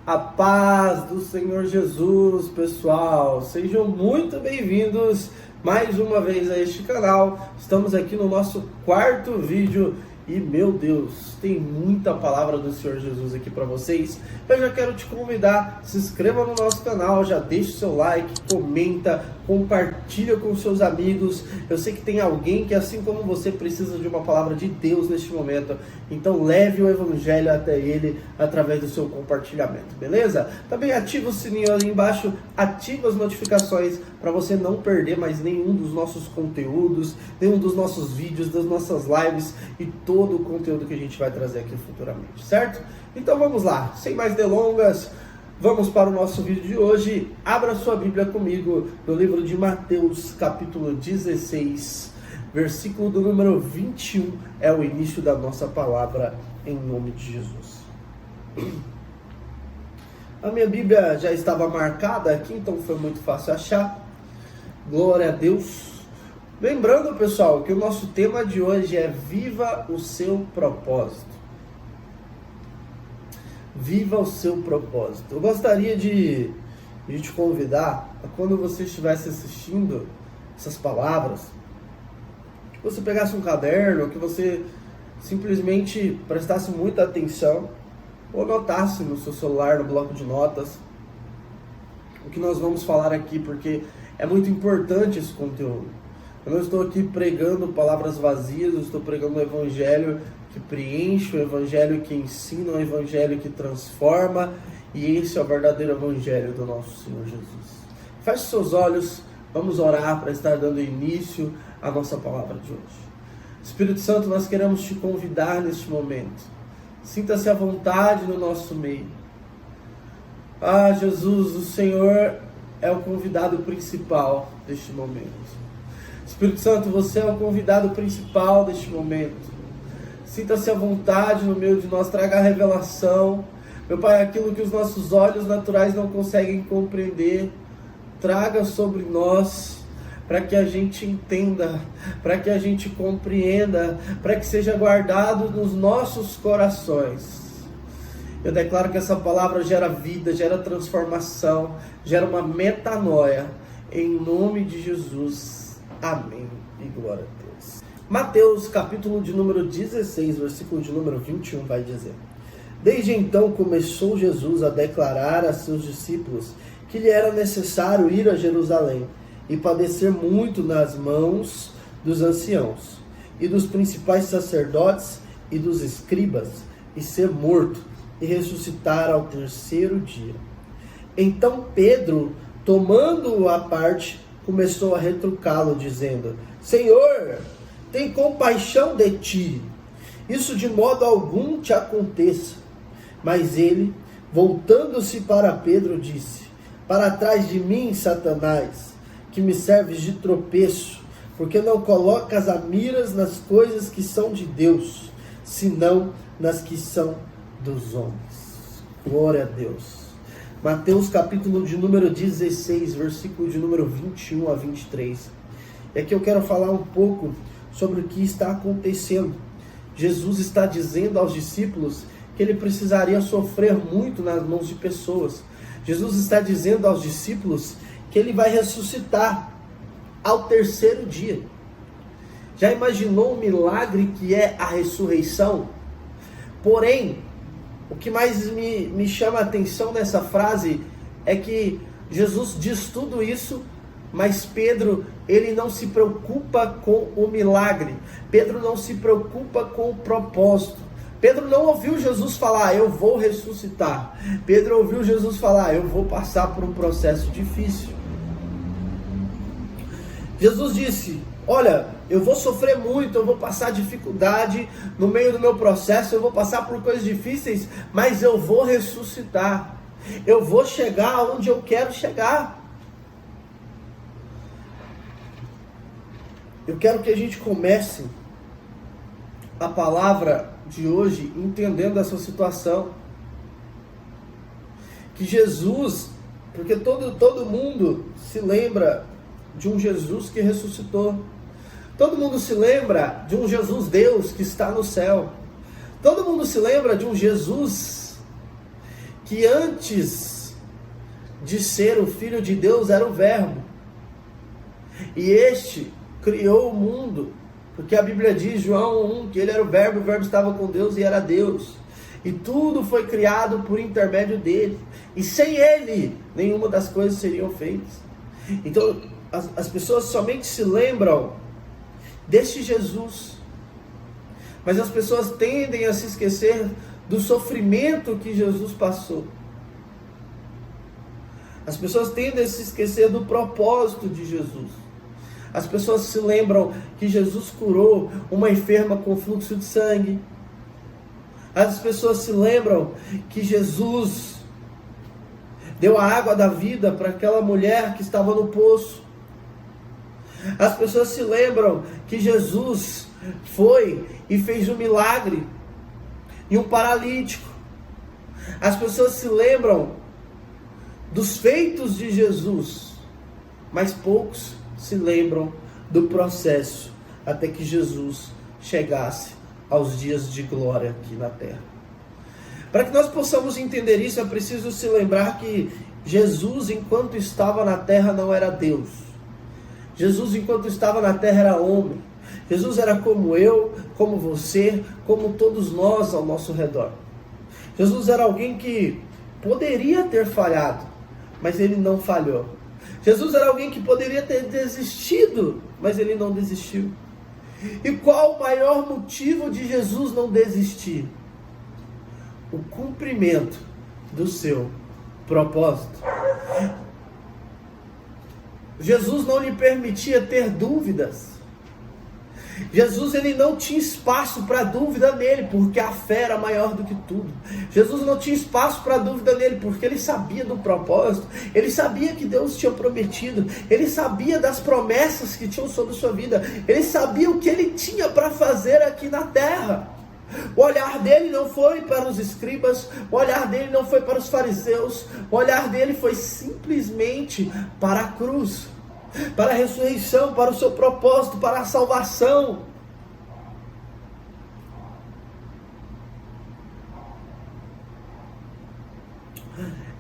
A paz do Senhor Jesus, pessoal. Sejam muito bem-vindos mais uma vez a este canal. Estamos aqui no nosso quarto vídeo e, meu Deus, tem muita palavra do Senhor Jesus aqui para vocês. Eu já quero te convidar, se inscreva no nosso canal, já deixa o seu like, comenta, compartilha com seus amigos. Eu sei que tem alguém que, assim como você, precisa de uma palavra de Deus neste momento. Então leve o evangelho até ele através do seu compartilhamento, beleza? Também ativa o sininho ali embaixo, ativa as notificações para você não perder mais nenhum dos nossos conteúdos, nenhum dos nossos vídeos, das nossas lives e todo o conteúdo que a gente vai trazer aqui futuramente, certo? Então vamos lá, sem mais delongas, vamos para o nosso vídeo de hoje. Abra sua Bíblia comigo no livro de Mateus, capítulo 16, versículo do número 21, é o início da nossa palavra, em nome de Jesus. A minha Bíblia já estava marcada aqui, então foi muito fácil achar. Glória a Deus. Lembrando, pessoal, que o nosso tema de hoje é Viva o seu propósito. Viva o seu propósito. Eu gostaria de te convidar a, quando você estivesse assistindo essas palavras, que você pegasse um caderno, que você simplesmente prestasse muita atenção, ou anotasse no seu celular, no bloco de notas, o que nós vamos falar aqui, porque é muito importante esse conteúdo. Eu não estou aqui pregando palavras vazias, eu estou pregando o evangelho que preenche, o evangelho que ensina, o evangelho que transforma, e esse é o verdadeiro evangelho do nosso Senhor Jesus. Feche seus olhos, vamos orar para estar dando início à nossa palavra de hoje. Espírito Santo, nós queremos te convidar neste momento. Sinta-se à vontade no nosso meio. Ah, Jesus, o Senhor é o convidado principal deste momento. Espírito Santo, você é o convidado principal deste momento. Sinta-se à vontade no meio de nós, traga a revelação. Meu Pai, aquilo que os nossos olhos naturais não conseguem compreender, traga sobre nós, para que a gente entenda, para que a gente compreenda, para que seja guardado nos nossos corações. Eu declaro que essa palavra gera vida, gera transformação, gera uma metanoia, em nome de Jesus. Amém e glória a Deus. Mateus, capítulo de número 16, versículo de número 21, vai dizer: Desde então começou Jesus a declarar a seus discípulos que lhe era necessário ir a Jerusalém e padecer muito nas mãos dos anciãos e dos principais sacerdotes e dos escribas, e ser morto e ressuscitar ao terceiro dia. Então Pedro, tomando-o à parte, começou a retrucá-lo, dizendo: Senhor, tem compaixão de ti, isso de modo algum te aconteça. Mas ele, voltando-se para Pedro, disse: Para trás de mim, Satanás, que me serves de tropeço, porque não colocas a miras nas coisas que são de Deus, senão nas que são dos homens. Glória a Deus. Mateus capítulo de número 16, versículo de número 21 a 23. E aqui eu quero falar um pouco sobre o que está acontecendo. Jesus está dizendo aos discípulos que ele precisaria sofrer muito nas mãos de pessoas. Jesus está dizendo aos discípulos que ele vai ressuscitar ao terceiro dia. Já imaginou o milagre que é a ressurreição? Porém, o que mais me chama a atenção nessa frase é que Jesus diz tudo isso, mas Pedro, ele não se preocupa com o milagre. Pedro não se preocupa com o propósito. Pedro não ouviu Jesus falar: eu vou ressuscitar. Pedro ouviu Jesus falar: eu vou passar por um processo difícil. Jesus disse: olha, eu vou sofrer muito, eu vou passar dificuldade no meio do meu processo, eu vou passar por coisas difíceis, mas eu vou ressuscitar. Eu vou chegar onde eu quero chegar. Eu quero que a gente comece a palavra de hoje entendendo essa situação. Que Jesus, porque todo mundo se lembra de um Jesus que ressuscitou. Todo mundo se lembra de um Jesus Deus que está no céu. Todo mundo se lembra de um Jesus que antes de ser o Filho de Deus era o Verbo. E este criou o mundo, porque a Bíblia diz, João 1, que ele era o Verbo estava com Deus e era Deus. E tudo foi criado por intermédio dele. E sem ele, nenhuma das coisas seriam feitas. Então, as pessoas somente se lembram deste Jesus. Mas as pessoas tendem a se esquecer do sofrimento que Jesus passou. As pessoas tendem a se esquecer do propósito de Jesus. As pessoas se lembram que Jesus curou uma enferma com fluxo de sangue. As pessoas se lembram que Jesus deu a água da vida para aquela mulher que estava no poço. As pessoas se lembram que Jesus foi e fez um milagre em um paralítico. As pessoas se lembram dos feitos de Jesus, mas poucos se lembram do processo até que Jesus chegasse aos dias de glória aqui na terra. Para que nós possamos entender isso, é preciso se lembrar que Jesus, enquanto estava na terra, não era Deus. Jesus, enquanto estava na terra, era homem. Jesus era como eu, como você, como todos nós ao nosso redor. Jesus era alguém que poderia ter falhado, mas ele não falhou. Jesus era alguém que poderia ter desistido, mas ele não desistiu. E qual o maior motivo de Jesus não desistir? O cumprimento do seu propósito. Jesus não lhe permitia ter dúvidas. Jesus, ele não tinha espaço para dúvida nele, porque a fé era maior do que tudo. Jesus não tinha espaço para dúvida nele, porque ele sabia do propósito, ele sabia que Deus tinha prometido, ele sabia das promessas que tinham sobre sua vida, ele sabia o que ele tinha para fazer aqui na terra. O olhar dele não foi para os escribas, o olhar dele não foi para os fariseus, o olhar dele foi simplesmente para a cruz, para a ressurreição, para o seu propósito, para a salvação.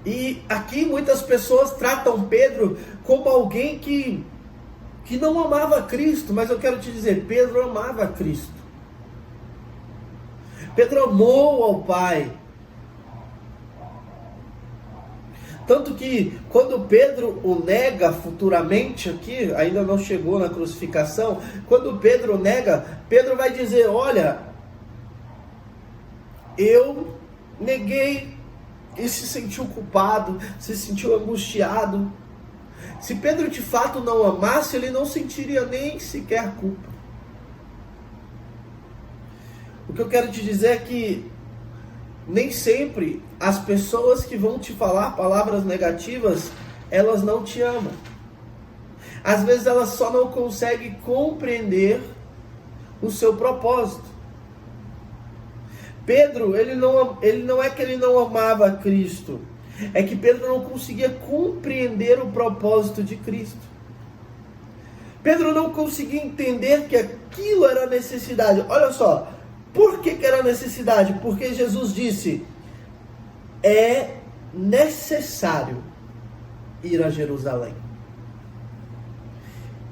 E aqui muitas pessoas tratam Pedro como alguém que não amava Cristo, mas eu quero te dizer, Pedro amava Cristo. Pedro amou ao Pai. Tanto que quando Pedro o nega futuramente aqui, ainda não chegou na crucificação, quando Pedro nega, Pedro vai dizer, olha, eu neguei, e se sentiu culpado, se sentiu angustiado. Se Pedro de fato não amasse, ele não sentiria nem sequer culpa. O que eu quero te dizer é que nem sempre as pessoas que vão te falar palavras negativas, elas não te amam. Às vezes elas só não conseguem compreender o seu propósito. Pedro, ele não é que ele não amava Cristo, é que Pedro não conseguia compreender o propósito de Cristo. Pedro não conseguia entender que aquilo era necessidade. Olha só, por que era necessidade? Porque Jesus disse, é necessário ir a Jerusalém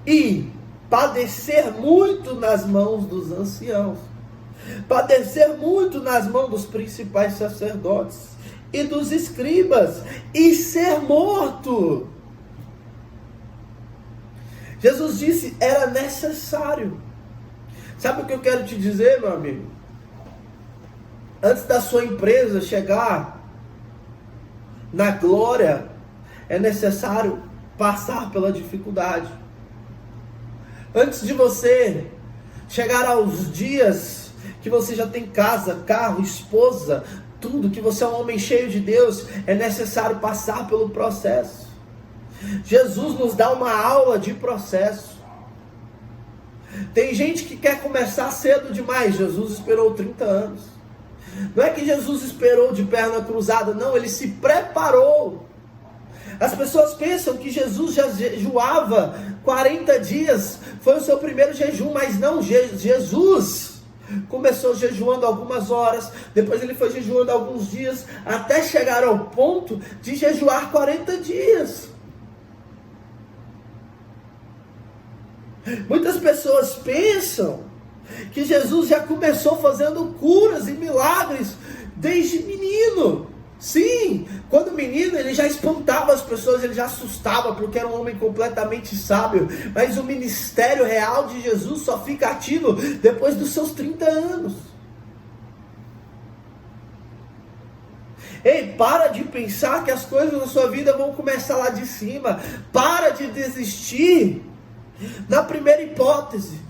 e padecer muito nas mãos dos anciãos, padecer muito nas mãos dos principais sacerdotes e dos escribas, e ser morto. Jesus disse, era necessário. Sabe o que eu quero te dizer, meu amigo? Antes da sua empresa chegar na glória, é necessário passar pela dificuldade. Antes de você chegar aos dias que você já tem casa, carro, esposa, tudo, que você é um homem cheio de Deus, é necessário passar pelo processo. Jesus nos dá uma aula de processo. Tem gente que quer começar cedo demais. Jesus esperou 30 anos. Não é que Jesus esperou de perna cruzada, não, ele se preparou. As pessoas pensam que Jesus já jejuava 40 dias, foi o seu primeiro jejum, mas não, Jesus Começou jejuando algumas horas, depois ele foi jejuando alguns dias, até chegar ao ponto de jejuar 40 dias. Muitas pessoas pensam que Jesus já começou fazendo curas e milagres desde menino. Sim, quando menino ele já espantava as pessoas, ele já assustava porque era um homem completamente sábio. Mas o ministério real de Jesus só fica ativo depois dos seus 30 anos. Ei, para de pensar que as coisas na sua vida vão começar lá de cima. Para de desistir na primeira hipótese.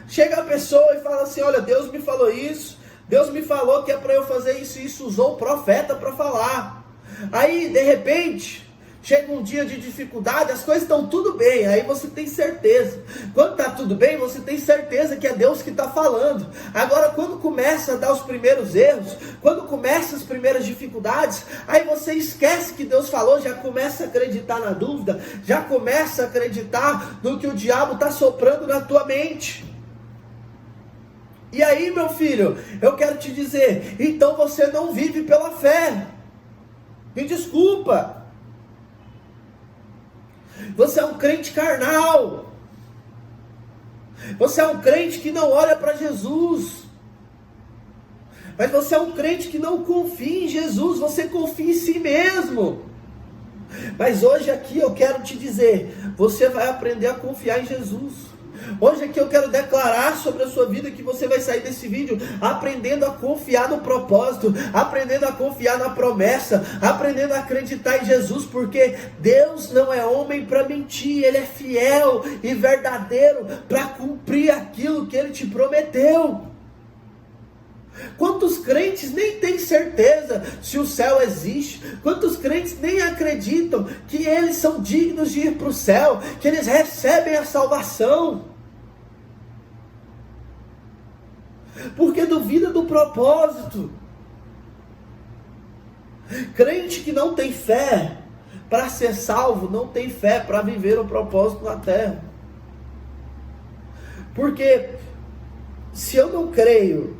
Chega a pessoa e fala assim: olha, Deus me falou isso, Deus me falou que é para eu fazer isso e isso, usou o profeta para falar. Aí, de repente, chega um dia de dificuldade, as coisas estão tudo bem, aí você tem certeza. Quando está tudo bem, você tem certeza que é Deus que está falando. Agora, quando começa a dar os primeiros erros, quando começa as primeiras dificuldades, aí você esquece que Deus falou, já começa a acreditar na dúvida, já começa a acreditar no que o diabo está soprando na tua mente. E aí, meu filho, eu quero te dizer, então você não vive pela fé. Me desculpa. Você é um crente carnal. Você é um crente que não olha para Jesus. Mas você é um crente que não confia em Jesus. Você confia em si mesmo. Mas hoje aqui eu quero te dizer, você vai aprender a confiar em Jesus. Hoje aqui eu quero declarar sobre a sua vida que você vai sair desse vídeo aprendendo a confiar no propósito, aprendendo a confiar na promessa, aprendendo a acreditar em Jesus, porque Deus não é homem para mentir, Ele é fiel e verdadeiro para cumprir aquilo que Ele te prometeu. Quantos crentes nem têm certeza se o céu existe? Quantos crentes nem acreditam que eles são dignos de ir para o céu, que eles recebem a salvação? Porque duvida do propósito. Crente que não tem fé para ser salvo, não tem fé para viver o propósito na terra. Porque se eu não creio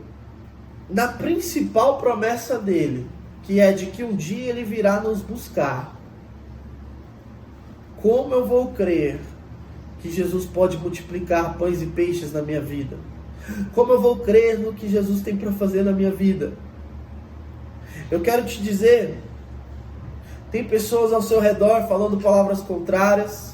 na principal promessa dele, que é de que um dia ele virá nos buscar, como eu vou crer que Jesus pode multiplicar pães e peixes na minha vida? Como eu vou crer no que Jesus tem para fazer na minha vida? Eu quero te dizer, tem pessoas ao seu redor falando palavras contrárias,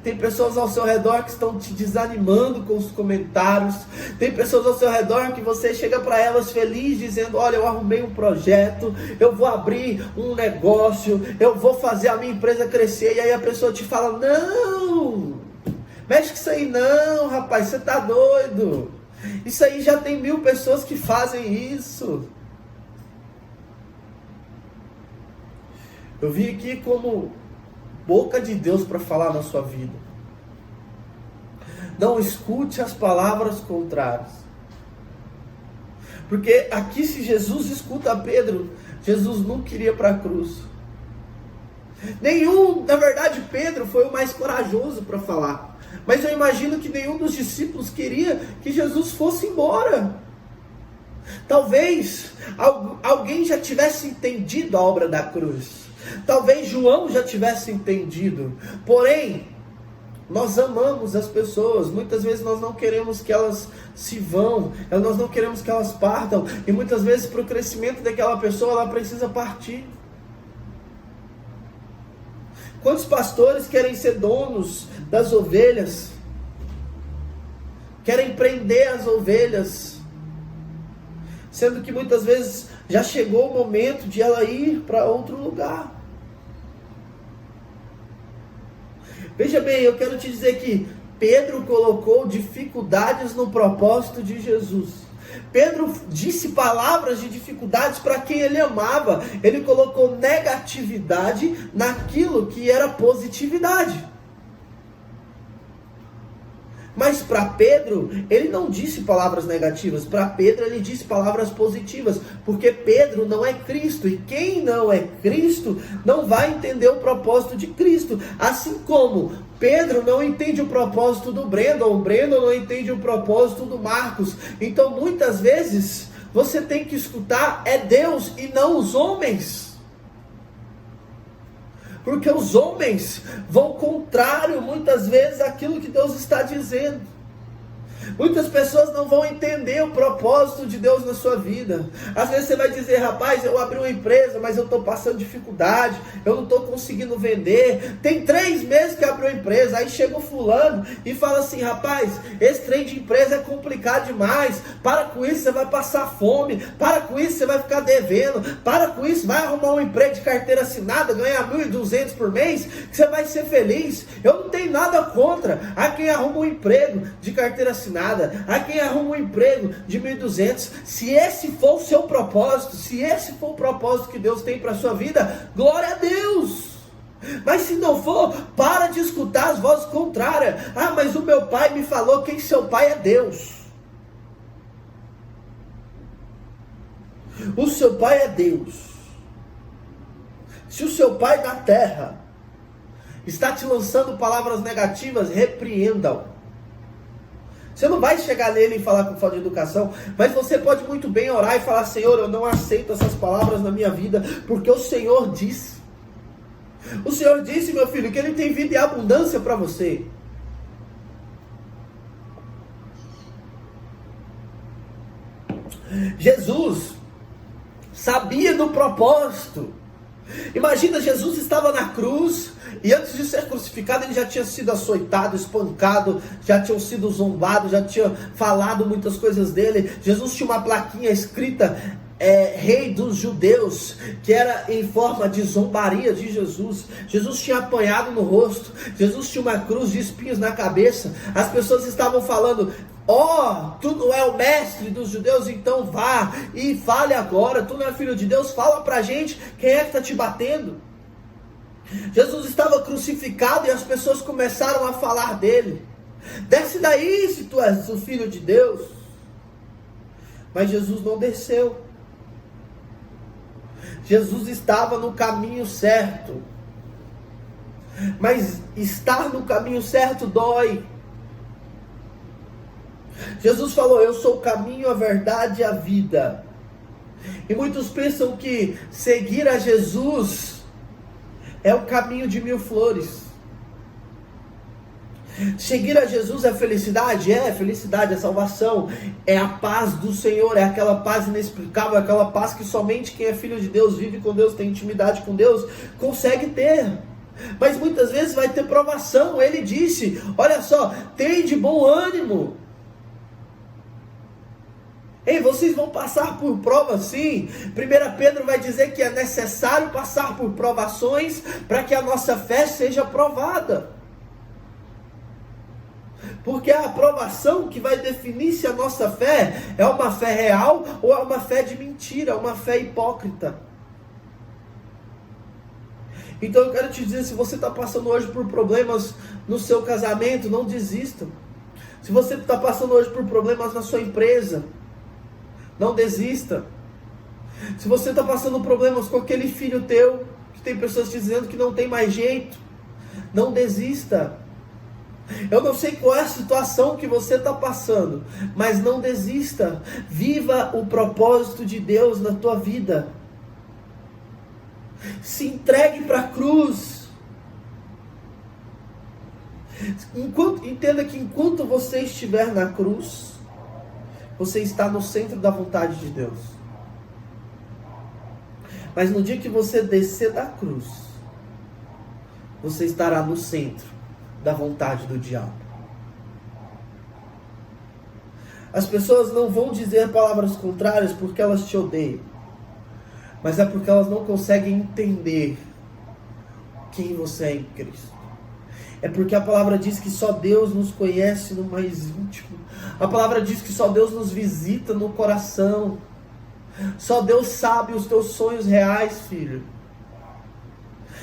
tem pessoas ao seu redor que estão te desanimando com os comentários, tem pessoas ao seu redor que você chega para elas feliz dizendo: olha, eu arrumei um projeto, eu vou abrir um negócio, eu vou fazer a minha empresa crescer, e aí a pessoa te fala: não, mexe com isso aí não, rapaz, você tá doido, isso aí já tem 1000 pessoas que fazem isso. Eu vim aqui como boca de Deus para falar na sua vida. Não escute as palavras contrárias. Porque aqui, se Jesus escuta Pedro, Jesus nunca iria para a cruz. Na verdade, Pedro foi o mais corajoso para falar. Mas eu imagino que nenhum dos discípulos queria que Jesus fosse embora. Talvez alguém já tivesse entendido a obra da cruz. Talvez João já tivesse entendido. Porém, nós amamos as pessoas. Muitas vezes nós não queremos que elas se vão, nós não queremos que elas partam. E muitas vezes, para o crescimento daquela pessoa, ela precisa partir. Quantos pastores querem ser donos das ovelhas? Querem prender as ovelhas, sendo que muitas vezes já chegou o momento de ela ir para outro lugar. Veja bem, eu quero te dizer que Pedro colocou dificuldades no propósito de Jesus. Pedro disse palavras de dificuldades para quem ele amava. Ele colocou negatividade naquilo que era positividade. Mas para Pedro, ele não disse palavras negativas. Para Pedro, ele disse palavras positivas. Porque Pedro não é Cristo. E quem não é Cristo, não vai entender o propósito de Cristo. Assim como Pedro não entende o propósito do Brandon. O Brandon não entende o propósito do Marcos. Então, muitas vezes, você tem que escutar é Deus e não os homens. Porque os homens vão contrário, muitas vezes, àquilo que Deus está dizendo. Muitas pessoas não vão entender o propósito de Deus na sua vida. Às vezes você vai dizer, rapaz, eu abri uma empresa, mas eu estou passando dificuldade, eu não estou conseguindo vender. Tem 3 meses que abriu a empresa, aí chega o fulano e fala assim, rapaz, esse trem de empresa é complicado demais, para com isso, você vai passar fome, para com isso, você vai ficar devendo, para com isso, vai arrumar um emprego de carteira assinada, ganhar 1.200 por mês, que você vai ser feliz. Eu não tenho nada contra a quem arruma um emprego de carteira assinada, a quem arruma um emprego de 1.200, se esse for o seu propósito, se esse for o propósito que Deus tem para a sua vida, glória a Deus. Mas se não for, para de escutar as vozes contrárias. Ah, mas o meu pai me falou que seu pai é Deus. O seu pai é Deus. Se o seu pai da terra está te lançando palavras negativas, repreenda-o. Você não vai chegar nele e falar com falta de educação, mas você pode muito bem orar e falar, Senhor, eu não aceito essas palavras na minha vida, porque o Senhor disse. O Senhor disse, meu filho, que Ele tem vida e abundância para você. Jesus sabia do propósito. Imagina, Jesus estava na cruz, e antes de ser crucificado, ele já tinha sido açoitado, espancado, já tinham sido zombados, já tinha falado muitas coisas dele. Jesus tinha uma plaquinha escrita, Rei dos Judeus, que era em forma de zombaria de Jesus. Jesus tinha apanhado no rosto, Jesus tinha uma cruz de espinhos na cabeça. As pessoas estavam falando, tu não é o mestre dos judeus, então vá e fale agora, tu não é filho de Deus, fala pra gente, quem é que está te batendo? Jesus estava crucificado e as pessoas começaram a falar dele, desce daí se tu és o filho de Deus. Mas Jesus não desceu. Jesus estava no caminho certo, mas estar no caminho certo dói. Jesus falou, eu sou o caminho, a verdade e a vida. E muitos pensam que seguir a Jesus é o caminho de 1000 flores. Seguir a Jesus é felicidade? É felicidade, é salvação, é a paz do Senhor, é aquela paz inexplicável, é aquela paz que somente quem é filho de Deus, vive com Deus, tem intimidade com Deus, consegue ter. Mas muitas vezes vai ter provação. Ele disse, olha só, tem de bom ânimo. Ei, vocês vão passar por prova sim. 1 Pedro vai dizer que é necessário passar por provações para que a nossa fé seja provada. Porque é a aprovação que vai definir se a nossa fé é uma fé real ou é uma fé de mentira, uma fé hipócrita. Então eu quero te dizer, se você está passando hoje por problemas no seu casamento, não desista. Se você está passando hoje por problemas na sua empresa, não desista. Se você está passando problemas com aquele filho teu, que tem pessoas te dizendo que não tem mais jeito, não desista. Eu não sei qual é a situação que você está passando, mas não desista. Viva o propósito de Deus na tua vida. Se entregue para a cruz. Entenda que enquanto você estiver na cruz, você está no centro da vontade de Deus. Mas no dia que você descer da cruz, você estará no centro da vontade do diabo. As pessoas não vão dizer palavras contrárias porque elas te odeiam, mas é porque elas não conseguem entender quem você é em Cristo. É porque a palavra diz que só Deus nos conhece no mais íntimo. A palavra diz que só Deus nos visita no coração. Só Deus sabe os teus sonhos reais, filho.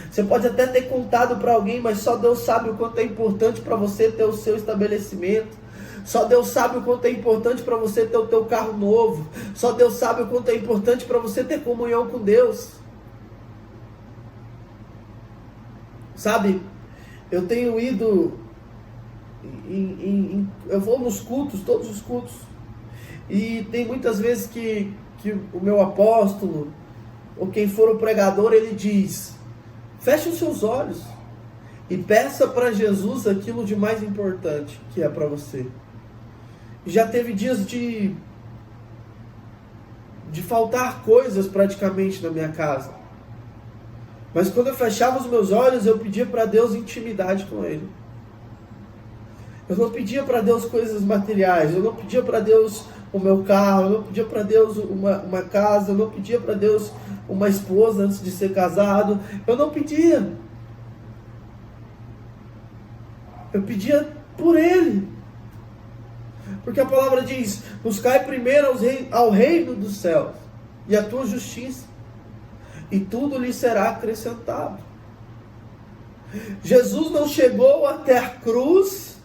Você pode até ter contado para alguém, mas só Deus sabe o quanto é importante para você ter o seu estabelecimento. Só Deus sabe o quanto é importante para você ter o teu carro novo. Só Deus sabe o quanto é importante para você ter comunhão com Deus. Sabe, eu tenho ido, eu vou nos cultos, todos os cultos, e tem muitas vezes que o meu apóstolo, ou quem for o pregador, ele diz: feche os seus olhos e peça para Jesus aquilo de mais importante que é para você. Já teve dias de faltar coisas praticamente na minha casa. Mas quando eu fechava os meus olhos, eu pedia para Deus intimidade com Ele. Eu não pedia para Deus coisas materiais, eu não pedia para Deus o meu carro, eu não pedia para Deus uma casa, eu não pedia para Deus uma esposa antes de ser casado, eu não pedia. Eu pedia por Ele. Porque a palavra diz: buscai primeiro ao reino dos céus e a tua justiça, e tudo lhe será acrescentado. Jesus não chegou até a cruz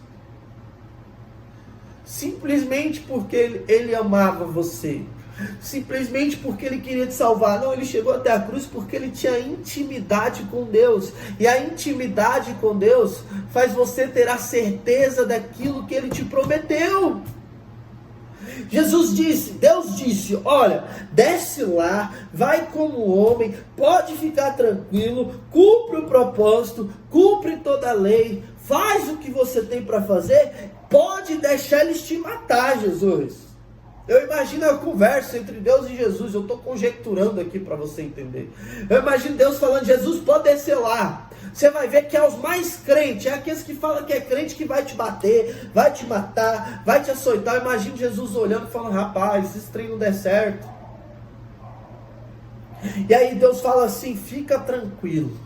simplesmente porque ele amava você, simplesmente porque ele queria te salvar. Não, ele chegou até a cruz porque ele tinha intimidade com Deus. E a intimidade com Deus faz você ter a certeza daquilo que ele te prometeu. Jesus disse, Deus disse: olha, desce lá, vai como homem, pode ficar tranquilo, cumpre o propósito, cumpre toda a lei, faz o que você tem para fazer, pode deixar eles te matar, Jesus. Eu imagino a conversa entre Deus e Jesus, eu estou conjecturando aqui para você entender. Eu imagino Deus falando: Jesus, pode descer lá. Você vai ver que é os mais crentes, é aqueles que falam que é crente que vai te bater, vai te matar, vai te açoitar. Eu imagino Jesus olhando e falando: rapaz, esse trem não der certo. E aí Deus fala assim: fica tranquilo,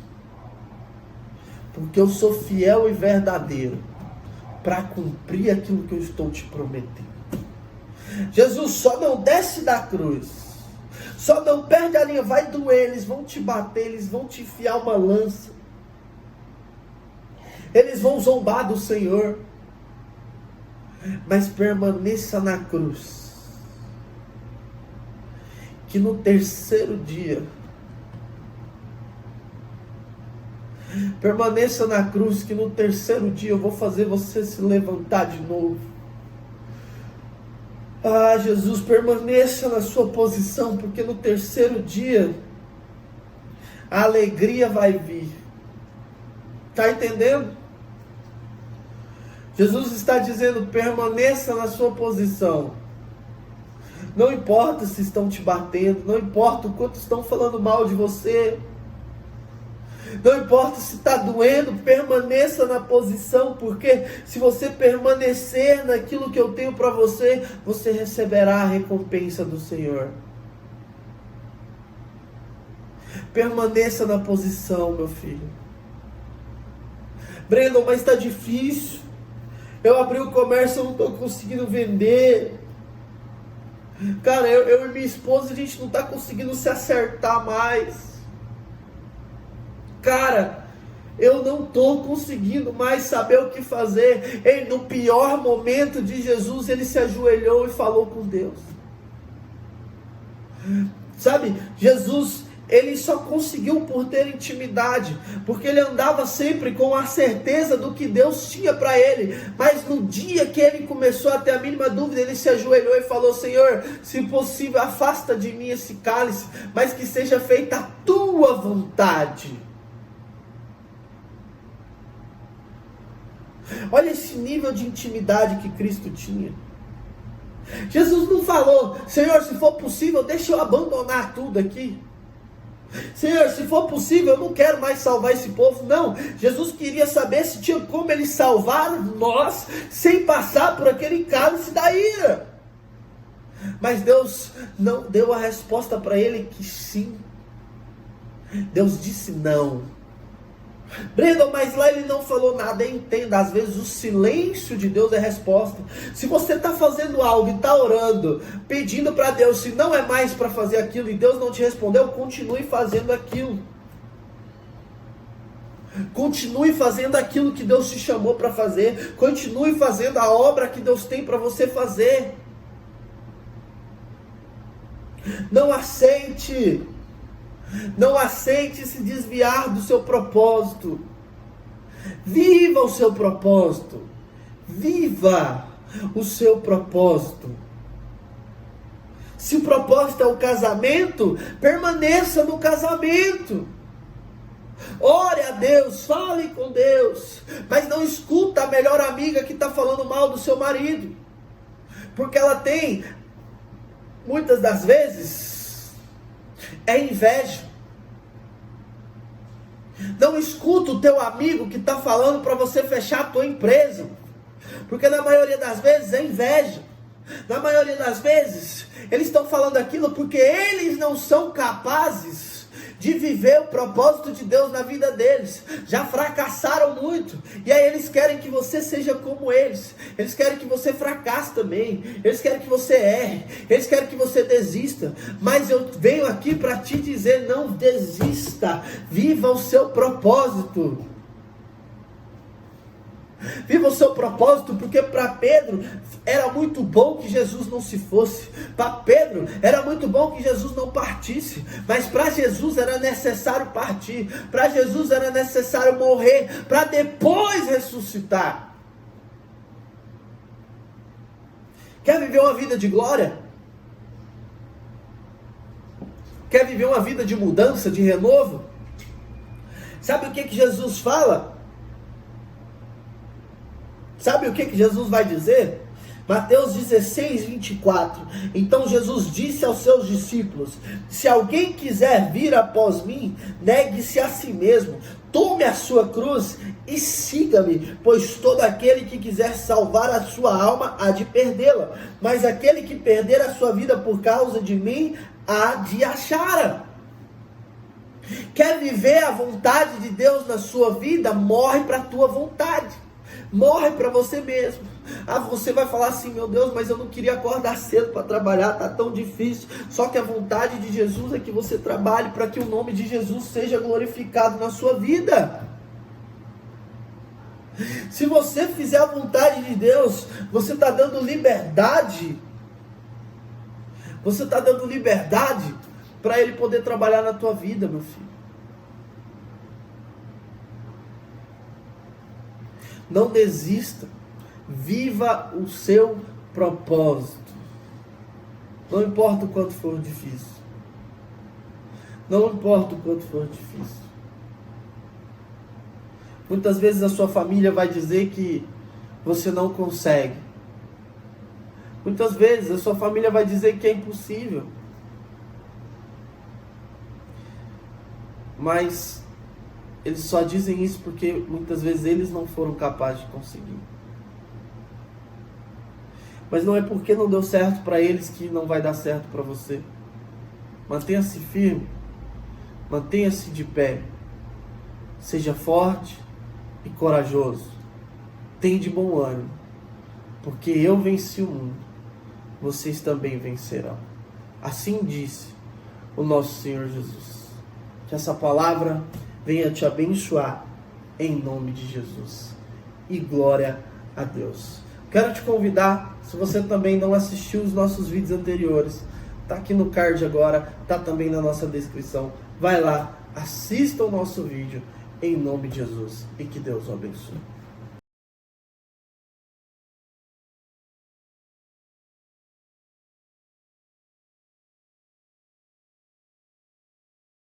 porque eu sou fiel e verdadeiro para cumprir aquilo que eu estou te prometendo. Jesus só não desce da cruz, só não perde a linha, vai doer, eles vão te bater, eles vão te enfiar uma lança, eles vão zombar do Senhor, mas permaneça na cruz, que no terceiro dia, permaneça na cruz, que no terceiro dia eu vou fazer você se levantar de novo. Ah, Jesus, permaneça na sua posição, porque no terceiro dia a alegria vai vir. Está entendendo? Jesus está dizendo: permaneça na sua posição. Não importa se estão te batendo, não importa o quanto estão falando mal de você, não importa se está doendo, permaneça na posição, porque se você permanecer naquilo que eu tenho para você, você receberá a recompensa do Senhor. Permaneça na posição, meu filho. Brandon, mas está difícil. Eu abri o comércio, eu não estou conseguindo vender. Cara, eu e minha esposa, a gente não está conseguindo se acertar mais. Cara, eu não estou conseguindo mais saber o que fazer. E no pior momento de Jesus, ele se ajoelhou e falou com Deus. Sabe, Jesus, ele só conseguiu por ter intimidade, porque ele andava sempre com a certeza do que Deus tinha para ele. Mas no dia que ele começou a ter a mínima dúvida, ele se ajoelhou e falou: Senhor, se possível, afasta de mim esse cálice, mas que seja feita a tua vontade. Olha esse nível de intimidade que Cristo tinha. Jesus não falou: Senhor, se for possível, deixa eu abandonar tudo aqui. Senhor, se for possível, eu não quero mais salvar esse povo. Não, Jesus queria saber se tinha como ele salvar nós sem passar por aquele cálice da ira. Mas Deus não deu a resposta para ele que sim. Deus disse não. Brandon, mas lá ele não falou nada. Entenda, às vezes o silêncio de Deus é resposta. Se você está fazendo algo e está orando, pedindo para Deus, se não é mais para fazer aquilo e Deus não te respondeu, continue fazendo aquilo. Continue fazendo aquilo que Deus te chamou para fazer. Continue fazendo a obra que Deus tem para você fazer. Não aceite se desviar do seu propósito. Viva o seu propósito. Viva o seu propósito. Se o propósito é o casamento, permaneça no casamento. Ore a Deus, fale com Deus, mas não escuta a melhor amiga que está falando mal do seu marido, porque ela tem, muitas das vezes, é inveja. Não escuta o teu amigo que está falando para você fechar a tua empresa, porque na maioria das vezes é inveja. Na maioria das vezes, eles estão falando aquilo porque eles não são capazes de viver o propósito de Deus na vida deles. Já fracassaram muito, e aí eles querem que você seja como eles. Eles querem que você fracasse também. Eles querem que você erre. Eles querem que você desista. Mas eu venho aqui para te dizer, não desista. Viva o seu propósito. Viva o seu propósito, porque para Pedro era muito bom que Jesus não se fosse. Para Pedro era muito bom que Jesus não partisse. Mas para Jesus era necessário partir. Para Jesus era necessário morrer, para depois ressuscitar. Quer viver uma vida de glória? Quer viver uma vida de mudança, de renovo? Sabe o que Jesus fala? Sabe o que Jesus vai dizer? Mateus 16, 24. Então Jesus disse aos seus discípulos: se alguém quiser vir após mim, negue-se a si mesmo, tome a sua cruz e siga-me, pois todo aquele que quiser salvar a sua alma há de perdê-la, mas aquele que perder a sua vida por causa de mim há de achá-la. Quer viver a vontade de Deus na sua vida? Morre para a tua vontade. Morre para você mesmo. Você vai falar assim: meu Deus, mas eu não queria acordar cedo para trabalhar, está tão difícil. Só que a vontade de Jesus é que você trabalhe para que o nome de Jesus seja glorificado na sua vida. Se você fizer a vontade de Deus, você está dando liberdade. Você está dando liberdade para Ele poder trabalhar na tua vida, meu filho. Não desista. Viva o seu propósito. Não importa o quanto for difícil. Não importa o quanto for difícil. Muitas vezes a sua família vai dizer que você não consegue. Muitas vezes a sua família vai dizer que é impossível. Mas eles só dizem isso porque muitas vezes eles não foram capazes de conseguir. Mas não é porque não deu certo para eles que não vai dar certo para você. Mantenha-se firme. Mantenha-se de pé. Seja forte e corajoso. Tenha de bom ânimo. Porque eu venci o mundo. Vocês também vencerão. Assim disse o nosso Senhor Jesus. Que essa palavra venha te abençoar em nome de Jesus. E glória a Deus. Quero te convidar, se você também não assistiu os nossos vídeos anteriores, tá aqui no card agora, tá também na nossa descrição. Vai lá, assista o nosso vídeo em nome de Jesus e que Deus o abençoe.